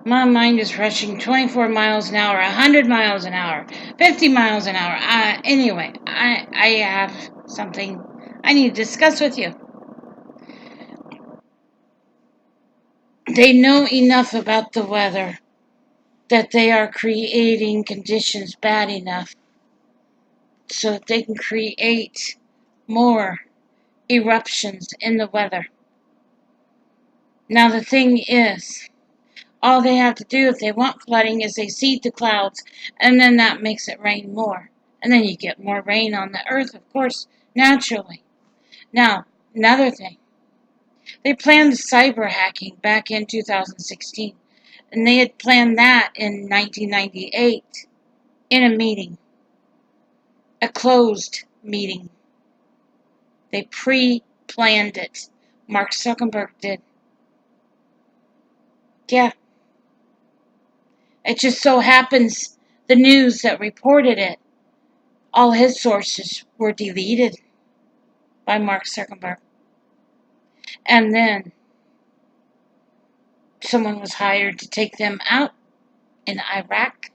My mind is rushing 24 miles an hour, 100 miles an hour, 50 miles an hour. Anyway, I have something I need to discuss with you. They know enough about the weather that they are creating conditions bad enough so that they can create more eruptions in the weather. Now, the thing is, all they have to do if they want flooding is they seed the clouds, and then that makes it rain more. And then you get more rain on the earth, of course, naturally. Now, another thing. They planned the cyber hacking back in 2016, and they had planned that in 1998 in a meeting, a closed meeting. They pre-planned it. Mark Zuckerberg did. Yeah. It just so happens the news that reported it, all his sources were deleted by Mark Zuckerberg. And then someone was hired to take them out in Iraq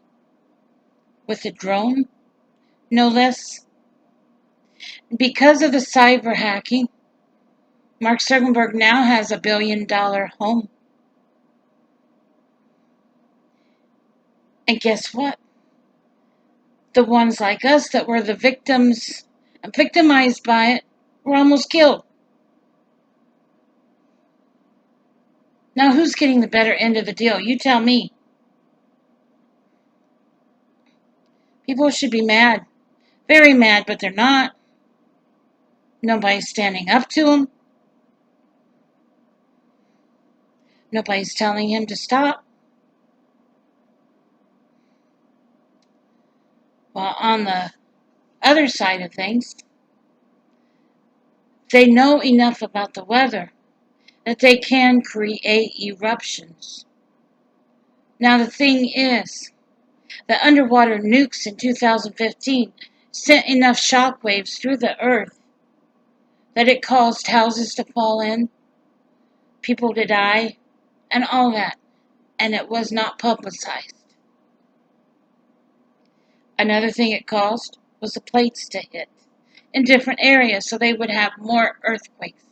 with a drone, no less. Because of the cyber hacking, Mark Zuckerberg now has $1 billion home. And guess what? The ones like us that were the victims and victimized by it were almost killed. Now, who's getting the better end of the deal? You tell me. People should be mad. Very mad, but they're not. Nobody's standing up to him. Nobody's telling him to stop. Well, on the other side of things, they know enough about the weather that they can create eruptions. Now, the thing is, the underwater nukes in 2015 sent enough shockwaves through the earth that it caused houses to fall in, people to die, and all that, and it was not publicized. Another thing it caused was the plates to hit in different areas so they would have more earthquakes.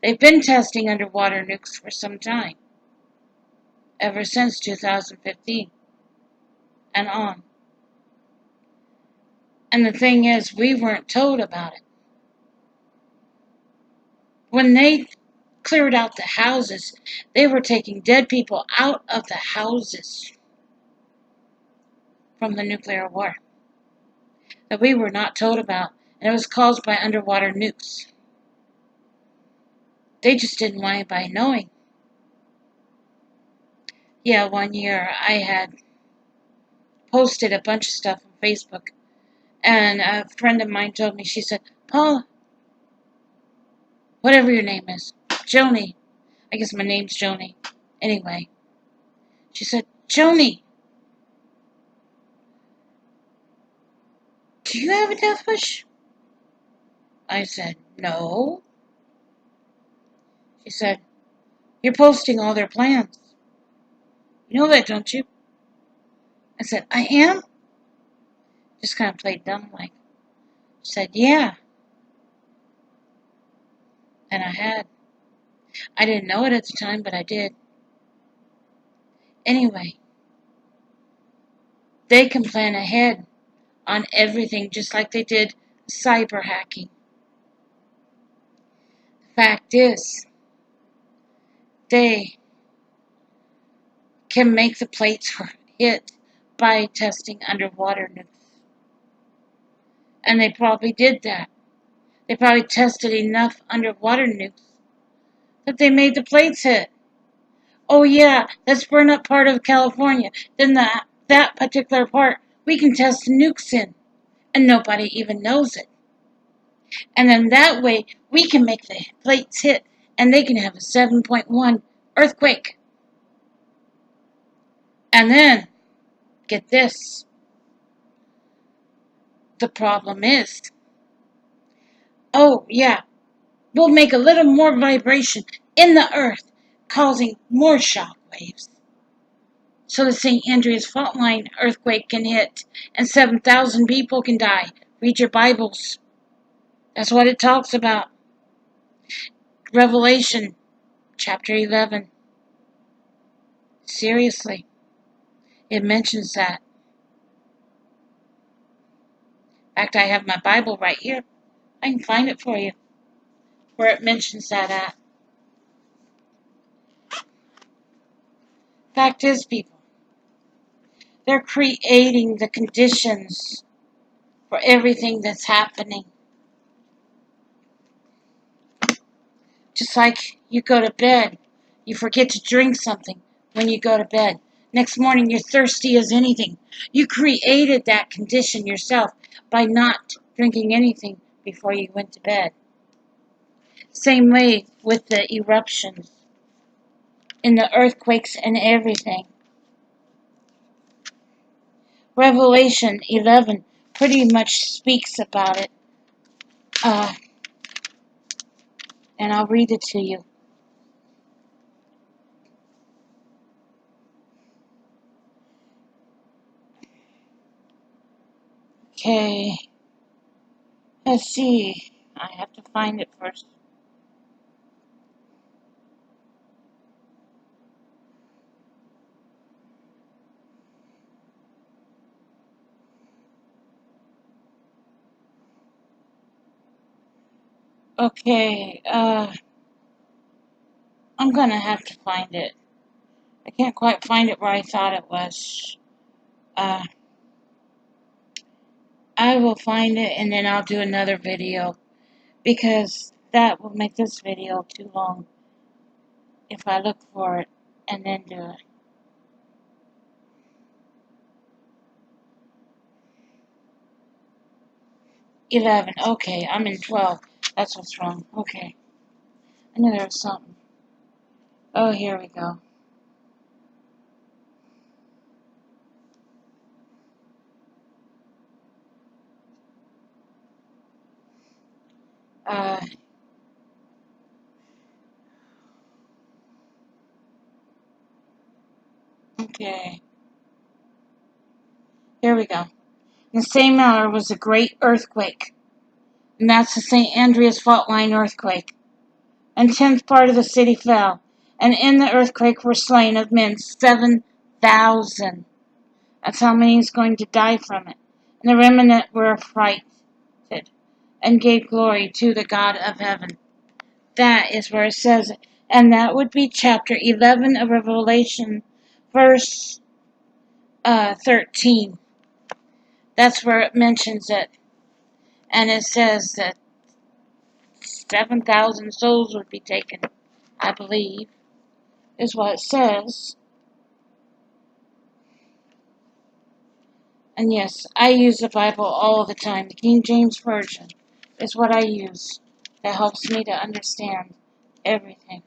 They've been testing underwater nukes for some time, ever since 2015 and on. And the thing is, we weren't told about it. When they cleared out the houses, they were taking dead people out of the houses from the nuclear war that we were not told about, and it was caused by underwater nukes. They just didn't want anybody knowing. Yeah, one year I had posted a bunch of stuff on Facebook, and a friend of mine told me, she said, Paula, whatever your name is, Joni, I guess my name's Joni, anyway, she said, Joni, do you have a death wish? I said, no. She said, you're posting all their plans. You know that, don't you? I said, I am? Just kind of played dumb like. She said, yeah. And I had. I didn't know it at the time, but I did. Anyway, they can plan ahead on everything just like they did cyber hacking. The fact is, they can make the plates hit by testing underwater nukes. And they probably did that. They probably tested enough underwater nukes that they made the plates hit. Oh yeah, let's burn up part of California. Then that particular part we can test the nukes in. And nobody even knows it. And then that way we can make the plates hit and they can have a 7.1 earthquake. And then, get this. The problem is, oh yeah, we'll make a little more vibration in the earth, causing more shock waves. so the St. Andreas Fault Line earthquake can hit and 7,000 people can die. Read your Bibles. That's what it talks about. Revelation chapter 11. Seriously, it mentions that. In fact, I have my Bible right here. I can find it for you, where it mentions that at. Fact is, people, they're creating the conditions for everything that's happening. Just like you go to bed, you forget to drink something when you go to bed. Next morning, you're thirsty as anything. You created that condition yourself by not drinking anything before you went to bed. Same way with the eruptions and the earthquakes and everything. Revelation 11 pretty much speaks about it. And I'll read it to you. Okay. Let's see. I have to find it first. Okay, I'm gonna have to find it. I can't quite find it where I thought it was. Uh, I will find it and then I'll do another video because that will make this video too long if I look for it and then do it. "11. Okay, I'm in 12. That's what's wrong. Okay. I knew there was something. Oh, here we go. Uh, okay. Here we go. In the same hour was a great earthquake, and that's the St. Andreas Fault Line earthquake. And 10th part of the city fell, and in the earthquake were slain of men 7,000. That's how many is going to die from it. And the remnant were affrighted, and gave glory to the God of heaven. That is where it says it. And that would be chapter 11 of Revelation, verse 13. That's where it mentions it. And it says that 7,000 souls would be taken, I believe, is what it says. And yes, I use the Bible all the time. The King James Version is what I use. That helps me to understand everything.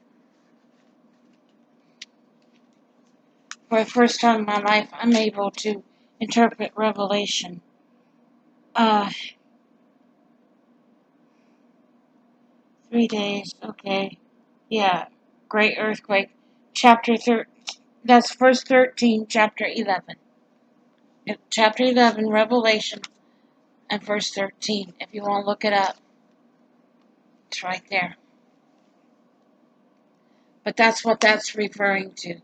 For the first time in my life, I'm able to interpret Revelation. 3 days, okay. Yeah, great earthquake. Chapter 13, that's verse 13, chapter 11. Chapter 11, Revelation, and verse 13. If you want to look it up, it's right there. But that's what that's referring to.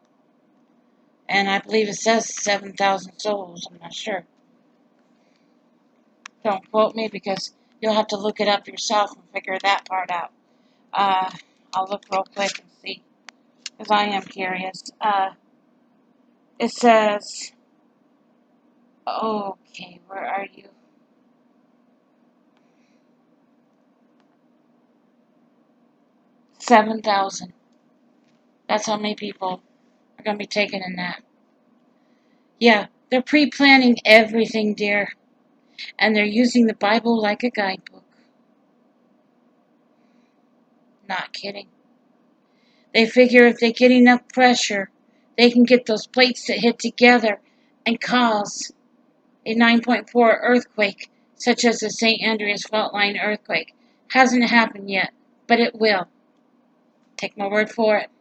And I believe it says 7,000 souls. I'm not sure. Don't quote me because you'll have to look it up yourself and figure that part out. I'll look real quick and see because I am curious. It says, okay, where are you? 7,000. That's how many people are going to be taken in that. Yeah, they're pre-planning everything, dear. And they're using the Bible like a guidebook. Not kidding. They figure if they get enough pressure, they can get those plates to hit together and cause a 9.4 earthquake, such as the St. Andreas Fault Line earthquake. Hasn't happened yet, but it will. Take my word for it.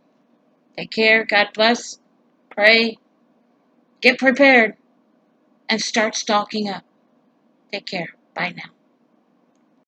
Take care. God bless. Pray. Get prepared and start stocking up. Take care. Bye now.